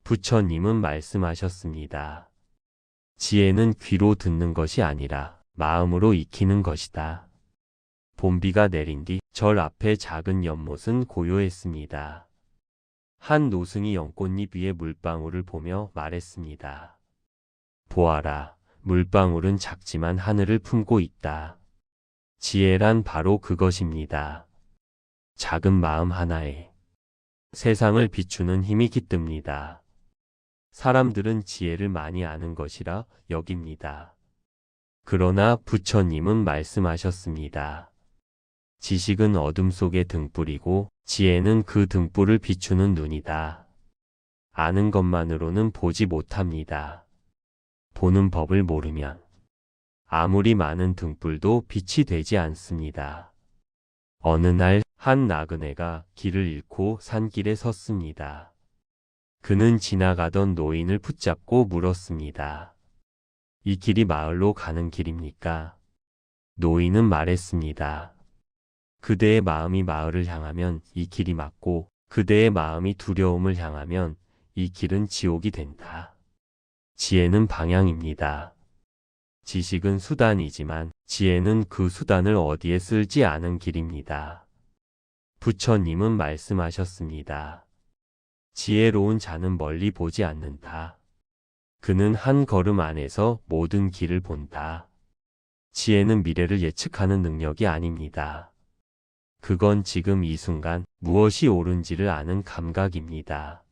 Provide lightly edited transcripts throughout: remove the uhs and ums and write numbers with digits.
부처님은 말씀하셨습니다. 지혜는 귀로 듣는 것이 아니라 마음으로 익히는 것이다. 봄비가 내린 뒤 절 앞에 작은 연못은 고요했습니다. 한 노승이 연꽃잎 위에 물방울을 보며 말했습니다. 보아라, 물방울은 작지만 하늘을 품고 있다. 지혜란 바로 그것입니다. 작은 마음 하나에 세상을 비추는 힘이 깃듭니다. 사람들은 지혜를 많이 아는 것이라 여깁니다. 그러나 부처님은 말씀하셨습니다. 지식은 어둠 속의 등불이고 지혜는 그 등불을 비추는 눈이다. 아는 것만으로는 보지 못합니다. 보는 법을 모르면 아무리 많은 등불도 빛이 되지 않습니다. 어느 날 한 나그네가 길을 잃고 산길에 섰습니다. 그는 지나가던 노인을 붙잡고 물었습니다. 이 길이 마을로 가는 길입니까? 노인은 말했습니다. 그대의 마음이 마을을 향하면 이 길이 맞고 그대의 마음이 두려움을 향하면 이 길은 지옥이 된다. 지혜는 방향입니다. 지식은 수단이지만 지혜는 그 수단을 어디에 쓸지 아는 길입니다. 부처님은 말씀하셨습니다. 지혜로운 자는 멀리 보지 않는다. 그는 한 걸음 안에서 모든 길을 본다. 지혜는 미래를 예측하는 능력이 아닙니다. 그건 지금 이 순간 무엇이 옳은지를 아는 감각입니다.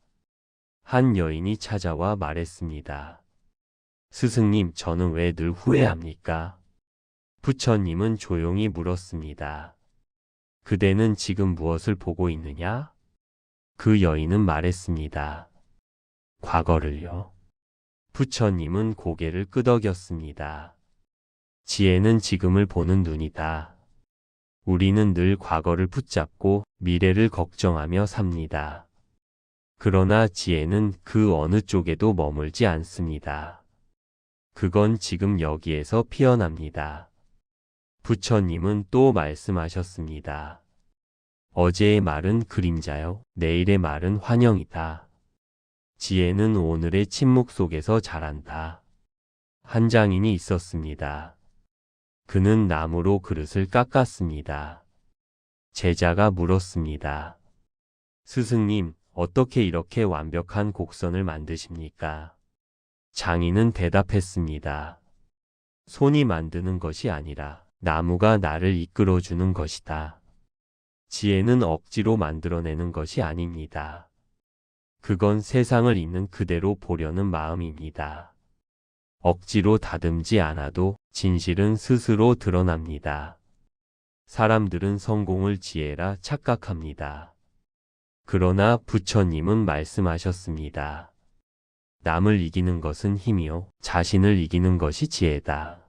한 여인이 찾아와 말했습니다. 스승님, 저는 왜 늘 후회합니까? 부처님은 조용히 물었습니다. 그대는 지금 무엇을 보고 있느냐? 그 여인은 말했습니다. 과거를요. 부처님은 고개를 끄덕였습니다. 지혜는 지금을 보는 눈이다. 우리는 늘 과거를 붙잡고 미래를 걱정하며 삽니다. 그러나 지혜는 그 어느 쪽에도 머물지 않습니다. 그건 지금 여기에서 피어납니다. 부처님은 또 말씀하셨습니다. 어제의 말은 그림자요, 내일의 말은 환영이다. 지혜는 오늘의 침묵 속에서 자란다. 한 장인이 있었습니다. 그는 나무로 그릇을 깎았습니다. 제자가 물었습니다. 스승님, 어떻게 이렇게 완벽한 곡선을 만드십니까? 장인은 대답했습니다. 손이 만드는 것이 아니라 나무가 나를 이끌어주는 것이다. 지혜는 억지로 만들어내는 것이 아닙니다. 그건 세상을 있는 그대로 보려는 마음입니다. 억지로 다듬지 않아도 진실은 스스로 드러납니다. 사람들은 성공을 지혜라 착각합니다. 그러나 부처님은 말씀하셨습니다. 남을 이기는 것은 힘이요, 자신을 이기는 것이 지혜다.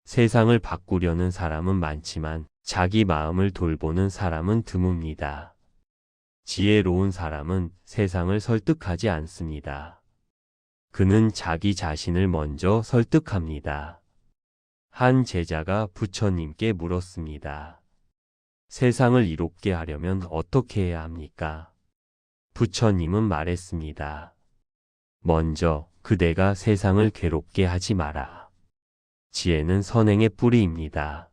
세상을 바꾸려는 사람은 많지만 자기 마음을 돌보는 사람은 드뭅니다. 지혜로운 사람은 세상을 설득하지 않습니다. 그는 자기 자신을 먼저 설득합니다. 한 제자가 부처님께 물었습니다. 세상을 이롭게 하려면 어떻게 해야 합니까? 부처님은 말했습니다. 먼저 그대가 세상을 괴롭게 하지 마라. 지혜는 선행의 뿌리입니다.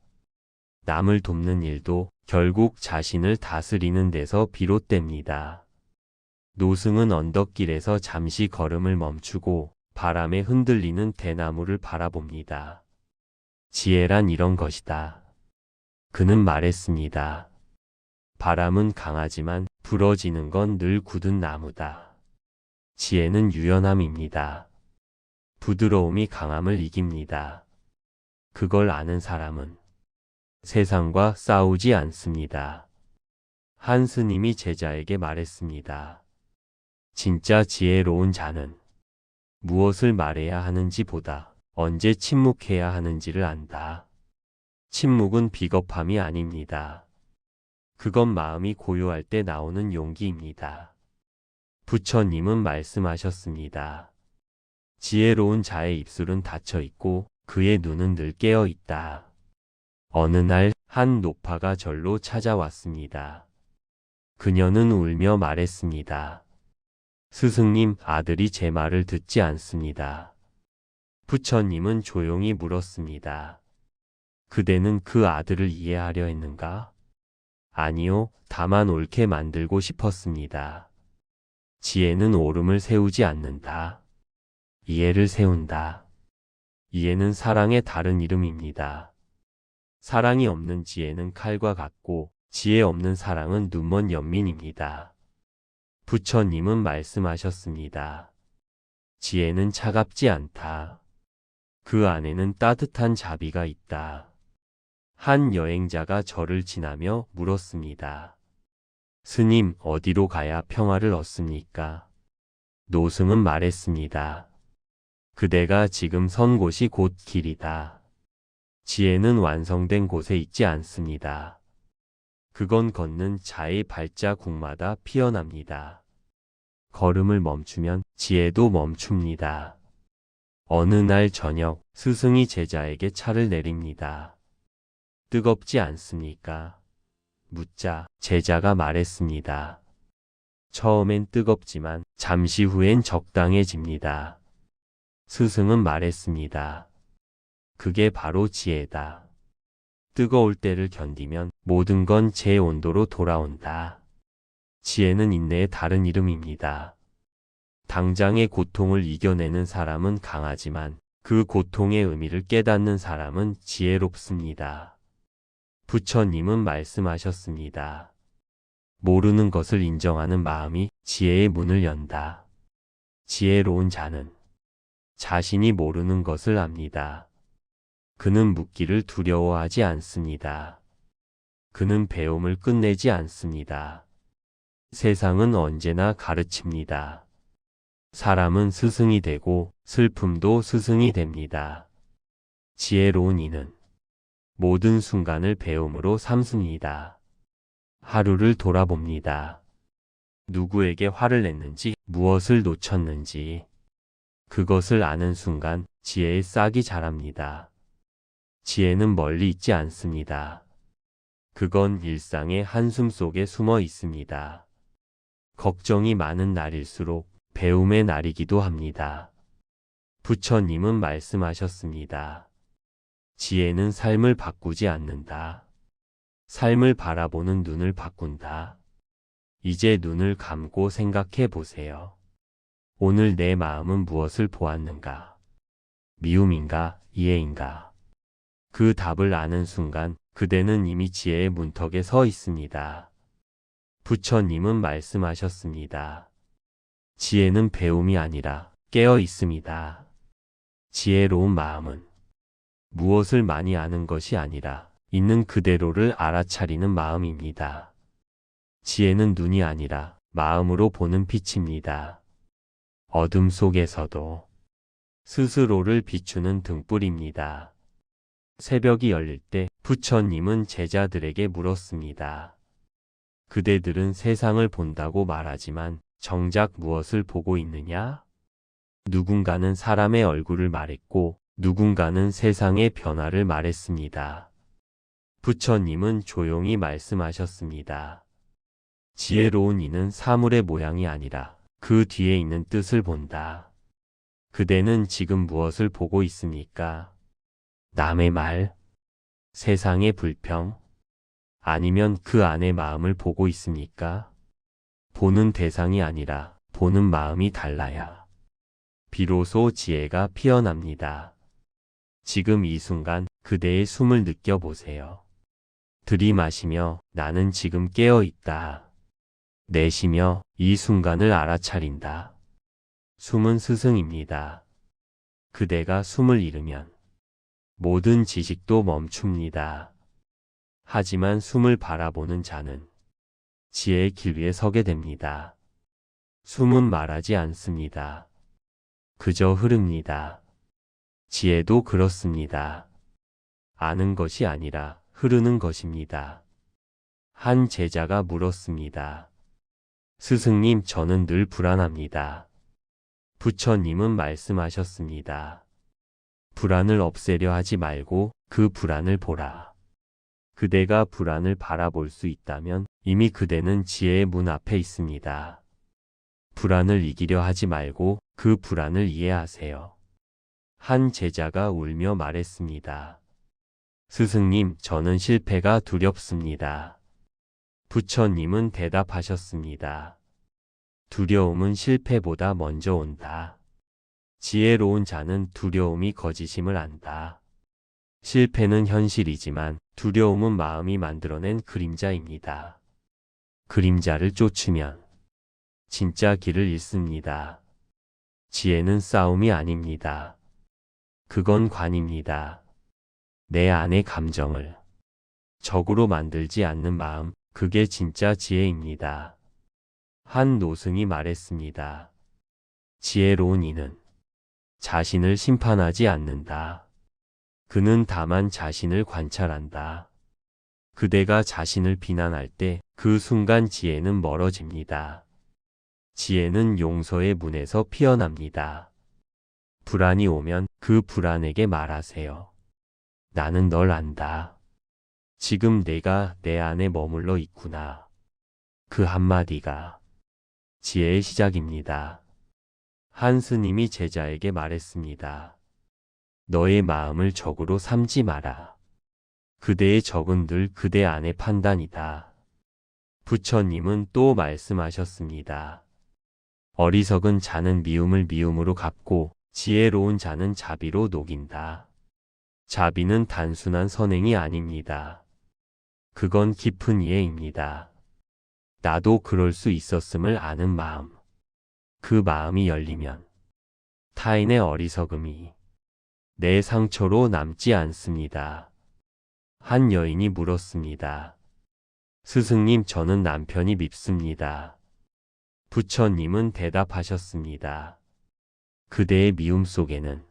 남을 돕는 일도 결국 자신을 다스리는 데서 비롯됩니다. 노승은 언덕길에서 잠시 걸음을 멈추고 바람에 흔들리는 대나무를 바라봅니다. 지혜란 이런 것이다. 그는 말했습니다. 바람은 강하지만 부러지는 건 늘 굳은 나무다. 지혜는 유연함입니다. 부드러움이 강함을 이깁니다. 그걸 아는 사람은 세상과 싸우지 않습니다. 한 스님이 제자에게 말했습니다. 진짜 지혜로운 자는 무엇을 말해야 하는지 보다 언제 침묵해야 하는지를 안다. 침묵은 비겁함이 아닙니다. 그건 마음이 고요할 때 나오는 용기입니다. 부처님은 말씀하셨습니다. 지혜로운 자의 입술은 닫혀 있고 그의 눈은 늘 깨어 있다. 어느 날 한 노파가 절로 찾아왔습니다. 그녀는 울며 말했습니다. 스승님, 아들이 제 말을 듣지 않습니다. 부처님은 조용히 물었습니다. 그대는 그 아들을 이해하려 했는가? 아니요, 다만 옳게 만들고 싶었습니다. 지혜는 옳음을 세우지 않는다. 이해를 세운다. 이해는 사랑의 다른 이름입니다. 사랑이 없는 지혜는 칼과 같고 지혜 없는 사랑은 눈먼 연민입니다. 부처님은 말씀하셨습니다. 지혜는 차갑지 않다. 그 안에는 따뜻한 자비가 있다. 한 여행자가 절을 지나며 물었습니다. 스님, 어디로 가야 평화를 얻습니까? 노승은 말했습니다. 그대가 지금 선 곳이 곧 길이다. 지혜는 완성된 곳에 있지 않습니다. 그건 걷는 자의 발자국마다 피어납니다. 걸음을 멈추면 지혜도 멈춥니다. 어느 날 저녁, 스승이 제자에게 차를 내립니다. 뜨겁지 않습니까? 묻자 제자가 말했습니다. 처음엔 뜨겁지만 잠시 후엔 적당해집니다. 스승은 말했습니다. 그게 바로 지혜다. 뜨거울 때를 견디면 모든 건 제 온도로 돌아온다. 지혜는 인내의 다른 이름입니다. 당장의 고통을 이겨내는 사람은 강하지만 그 고통의 의미를 깨닫는 사람은 지혜롭습니다. 부처님은 말씀하셨습니다. 모르는 것을 인정하는 마음이 지혜의 문을 연다. 지혜로운 자는 자신이 모르는 것을 압니다. 그는 묻기를 두려워하지 않습니다. 그는 배움을 끝내지 않습니다. 세상은 언제나 가르칩니다. 사람은 스승이 되고 슬픔도 스승이 됩니다. 지혜로운 이는 모든 순간을 배움으로 삼습니다. 하루를 돌아봅니다. 누구에게 화를 냈는지, 무엇을 놓쳤는지, 그것을 아는 순간 지혜의 싹이 자랍니다. 지혜는 멀리 있지 않습니다. 그건 일상의 한숨 속에 숨어 있습니다. 걱정이 많은 날일수록 배움의 날이기도 합니다. 부처님은 말씀하셨습니다. 지혜는 삶을 바꾸지 않는다. 삶을 바라보는 눈을 바꾼다. 이제 눈을 감고 생각해 보세요. 오늘 내 마음은 무엇을 보았는가? 미움인가? 이해인가? 그 답을 아는 순간 그대는 이미 지혜의 문턱에 서 있습니다. 부처님은 말씀하셨습니다. 지혜는 배움이 아니라 깨어 있습니다. 지혜로운 마음은 무엇을 많이 아는 것이 아니라 있는 그대로를 알아차리는 마음입니다. 지혜는 눈이 아니라 마음으로 보는 빛입니다. 어둠 속에서도 스스로를 비추는 등불입니다. 새벽이 열릴 때 부처님은 제자들에게 물었습니다. 그대들은 세상을 본다고 말하지만 정작 무엇을 보고 있느냐? 누군가는 사람의 얼굴을 말했고 누군가는 세상의 변화를 말했습니다. 부처님은 조용히 말씀하셨습니다. 지혜로운 이는 사물의 모양이 아니라 그 뒤에 있는 뜻을 본다. 그대는 지금 무엇을 보고 있습니까? 남의 말, 세상의 불평, 아니면 그 안의 마음을 보고 있습니까? 보는 대상이 아니라 보는 마음이 달라야 비로소 지혜가 피어납니다. 지금 이 순간 그대의 숨을 느껴보세요. 들이마시며 나는 지금 깨어 있다. 내쉬며 이 순간을 알아차린다. 숨은 스승입니다. 그대가 숨을 잃으면 모든 지식도 멈춥니다. 하지만 숨을 바라보는 자는 지혜의 길 위에 서게 됩니다. 숨은 말하지 않습니다. 그저 흐릅니다. 지혜도 그렇습니다. 아는 것이 아니라 흐르는 것입니다. 한 제자가 물었습니다. 스승님, 저는 늘 불안합니다. 부처님은 말씀하셨습니다. 불안을 없애려 하지 말고 그 불안을 보라. 그대가 불안을 바라볼 수 있다면 이미 그대는 지혜의 문 앞에 있습니다. 불안을 이기려 하지 말고 그 불안을 이해하세요. 한 제자가 울며 말했습니다. 스승님, 저는 실패가 두렵습니다. 부처님은 대답하셨습니다. 두려움은 실패보다 먼저 온다. 지혜로운 자는 두려움이 거짓임을 안다. 실패는 현실이지만 두려움은 마음이 만들어낸 그림자입니다. 그림자를 쫓으면 진짜 길을 잃습니다. 지혜는 싸움이 아닙니다. 그건 관입니다. 내 안의 감정을 적으로 만들지 않는 마음, 그게 진짜 지혜입니다. 한 노승이 말했습니다. 지혜로운 이는 자신을 심판하지 않는다. 그는 다만 자신을 관찰한다. 그대가 자신을 비난할 때 그 순간 지혜는 멀어집니다. 지혜는 용서의 문에서 피어납니다. 불안이 오면 그 불안에게 말하세요. 나는 널 안다. 지금 내가 내 안에 머물러 있구나. 그 한마디가 지혜의 시작입니다. 한 스님이 제자에게 말했습니다. 너의 마음을 적으로 삼지 마라. 그대의 적은 늘 그대 안의 판단이다. 부처님은 또 말씀하셨습니다. 어리석은 자는 미움을 미움으로 갚고 지혜로운 자는 자비로 녹인다. 자비는 단순한 선행이 아닙니다. 그건 깊은 이해입니다. 나도 그럴 수 있었음을 아는 마음. 그 마음이 열리면 타인의 어리석음이 내 상처로 남지 않습니다. 한 여인이 물었습니다. 스승님, 저는 남편이 밉습니다. 부처님은 대답하셨습니다. 그대의 미움 속에는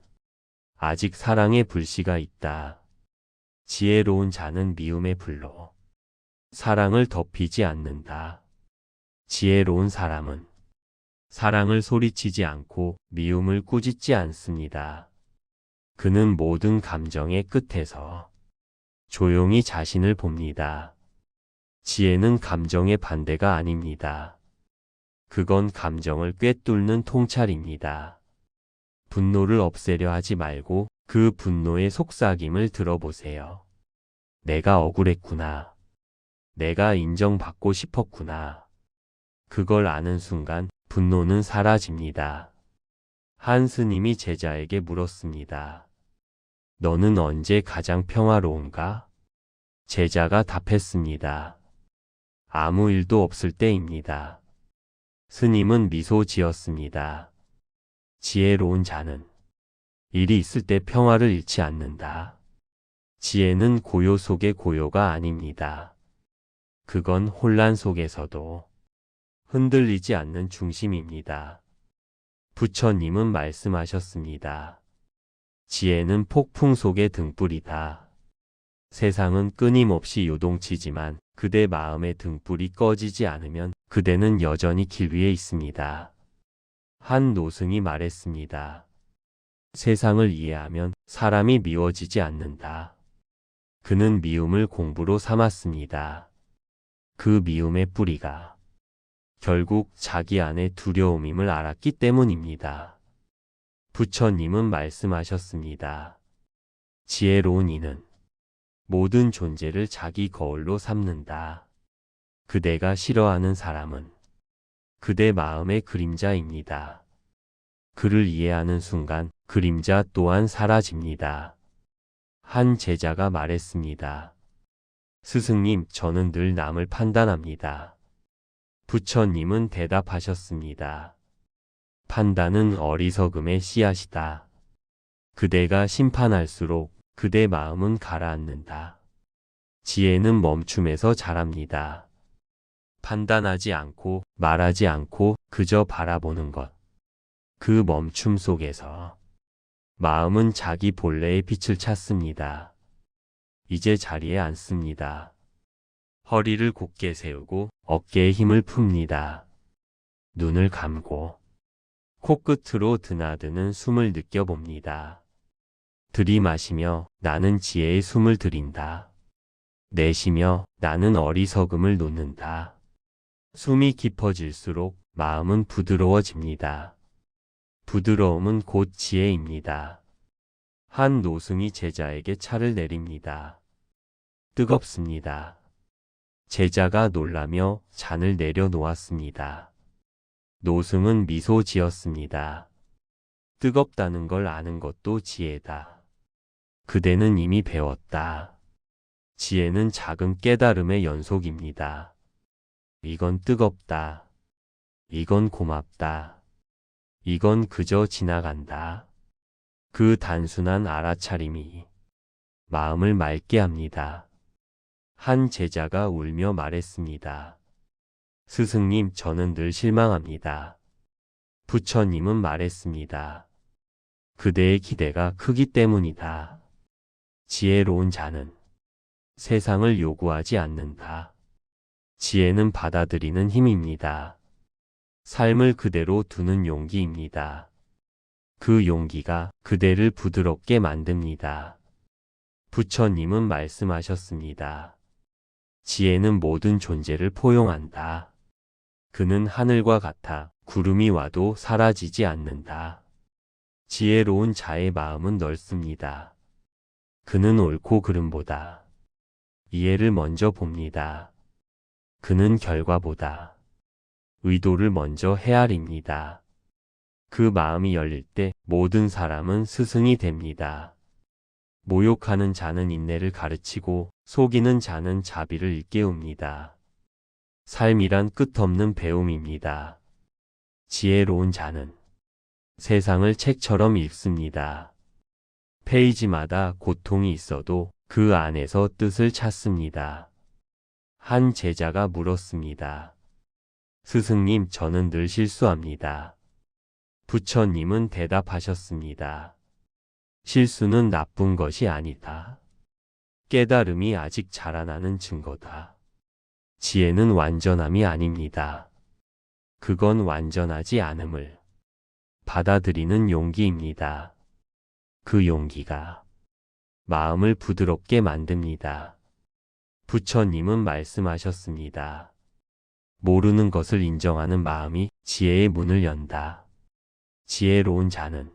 아직 사랑의 불씨가 있다. 지혜로운 자는 미움의 불로 사랑을 덮이지 않는다. 지혜로운 사람은 사랑을 소리치지 않고 미움을 꾸짖지 않습니다. 그는 모든 감정의 끝에서 조용히 자신을 봅니다. 지혜는 감정의 반대가 아닙니다. 그건 감정을 꿰뚫는 통찰입니다. 분노를 없애려 하지 말고 그 분노의 속삭임을 들어보세요. 내가 억울했구나. 내가 인정받고 싶었구나. 그걸 아는 순간 분노는 사라집니다. 한 스님이 제자에게 물었습니다. 너는 언제 가장 평화로운가? 제자가 답했습니다. 아무 일도 없을 때입니다. 스님은 미소 지었습니다. 지혜로운 자는 일이 있을 때 평화를 잃지 않는다. 지혜는 고요 속의 고요가 아닙니다. 그건 혼란 속에서도 흔들리지 않는 중심입니다. 부처님은 말씀하셨습니다. 지혜는 폭풍 속의 등불이다. 세상은 끊임없이 요동치지만 그대 마음의 등불이 꺼지지 않으면 그대는 여전히 길 위에 있습니다. 한 노승이 말했습니다. 세상을 이해하면 사람이 미워지지 않는다. 그는 미움을 공부로 삼았습니다. 그 미움의 뿌리가 결국 자기 안의 두려움임을 알았기 때문입니다. 부처님은 말씀하셨습니다. 지혜로운 이는 모든 존재를 자기 거울로 삼는다. 그대가 싫어하는 사람은 그대 마음의 그림자입니다. 그를 이해하는 순간 그림자 또한 사라집니다. 한 제자가 말했습니다. 스승님, 저는 늘 남을 판단합니다. 부처님은 대답하셨습니다. 판단은 어리석음의 씨앗이다. 그대가 심판할수록 그대 마음은 가라앉는다. 지혜는 멈춤에서 자랍니다. 판단하지 않고 말하지 않고 그저 바라보는 것. 그 멈춤 속에서 마음은 자기 본래의 빛을 찾습니다. 이제 자리에 앉습니다. 허리를 곧게 세우고 어깨에 힘을 풉니다. 눈을 감고 코끝으로 드나드는 숨을 느껴봅니다. 들이마시며 나는 지혜의 숨을 들인다. 내쉬며 나는 어리석음을 놓는다. 숨이 깊어질수록 마음은 부드러워집니다. 부드러움은 곧 지혜입니다. 한 노승이 제자에게 차를 내립니다. 뜨겁습니다. 제자가 놀라며 잔을 내려놓았습니다. 노승은 미소 지었습니다. 뜨겁다는 걸 아는 것도 지혜다. 그대는 이미 배웠다. 지혜는 작은 깨달음의 연속입니다. 이건 뜨겁다. 이건 고맙다. 이건 그저 지나간다. 그 단순한 알아차림이 마음을 맑게 합니다. 한 제자가 울며 말했습니다. 스승님, 저는 늘 실망합니다. 부처님은 말했습니다. 그대의 기대가 크기 때문이다. 지혜로운 자는 세상을 요구하지 않는다. 지혜는 받아들이는 힘입니다. 삶을 그대로 두는 용기입니다. 그 용기가 그대를 부드럽게 만듭니다. 부처님은 말씀하셨습니다. 지혜는 모든 존재를 포용한다. 그는 하늘과 같아 구름이 와도 사라지지 않는다. 지혜로운 자의 마음은 넓습니다. 그는 옳고 그름보다 이해를 먼저 봅니다. 그는 결과보다 의도를 먼저 헤아립니다. 그 마음이 열릴 때 모든 사람은 스승이 됩니다. 모욕하는 자는 인내를 가르치고 속이는 자는 자비를 일깨웁니다. 삶이란 끝없는 배움입니다. 지혜로운 자는 세상을 책처럼 읽습니다. 페이지마다 고통이 있어도 그 안에서 뜻을 찾습니다. 한 제자가 물었습니다. 스승님, 저는 늘 실수합니다. 부처님은 대답하셨습니다. 실수는 나쁜 것이 아니다. 깨달음이 아직 자라나는 증거다. 지혜는 완전함이 아닙니다. 그건 완전하지 않음을 받아들이는 용기입니다. 그 용기가 마음을 부드럽게 만듭니다. 부처님은 말씀하셨습니다. 모르는 것을 인정하는 마음이 지혜의 문을 연다. 지혜로운 자는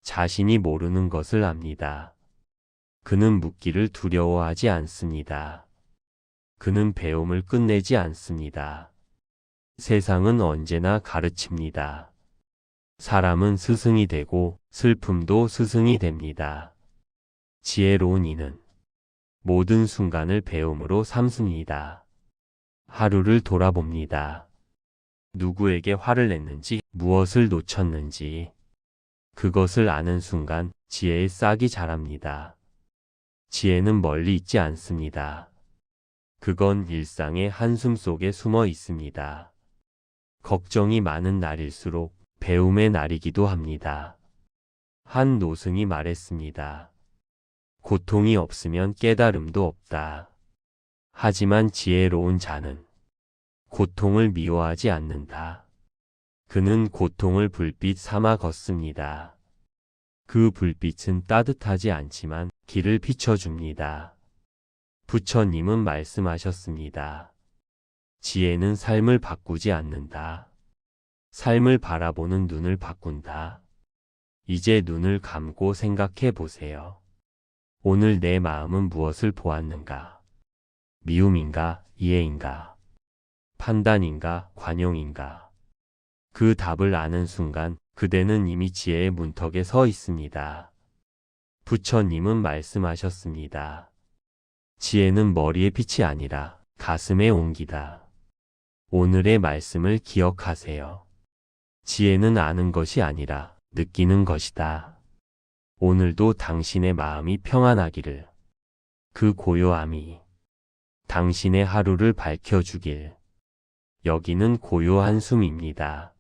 자신이 모르는 것을 압니다. 그는 묻기를 두려워하지 않습니다. 그는 배움을 끝내지 않습니다. 세상은 언제나 가르칩니다. 사람은 스승이 되고 슬픔도 스승이 됩니다. 지혜로운 이는 모든 순간을 배움으로 삼습니다. 하루를 돌아봅니다. 누구에게 화를 냈는지, 무엇을 놓쳤는지, 그것을 아는 순간 지혜의 싹이 자랍니다. 지혜는 멀리 있지 않습니다. 그건 일상의 한숨 속에 숨어 있습니다. 걱정이 많은 날일수록 배움의 날이기도 합니다. 한 노승이 말했습니다. 고통이 없으면 깨달음도 없다. 하지만 지혜로운 자는 고통을 미워하지 않는다. 그는 고통을 불빛 삼아 걷습니다. 그 불빛은 따뜻하지 않지만 길을 비춰줍니다. 부처님은 말씀하셨습니다. 지혜는 삶을 바꾸지 않는다. 삶을 바라보는 눈을 바꾼다. 이제 눈을 감고 생각해 보세요. 오늘 내 마음은 무엇을 보았는가? 미움인가? 이해인가? 판단인가? 관용인가? 그 답을 아는 순간 그대는 이미 지혜의 문턱에 서 있습니다. 부처님은 말씀하셨습니다. 지혜는 머리의 빛이 아니라 가슴의 온기다. 오늘의 말씀을 기억하세요. 지혜는 아는 것이 아니라 느끼는 것이다. 오늘도 당신의 마음이 평안하기를. 그 고요함이 당신의 하루를 밝혀주길. 여기는 고요한 숨입니다.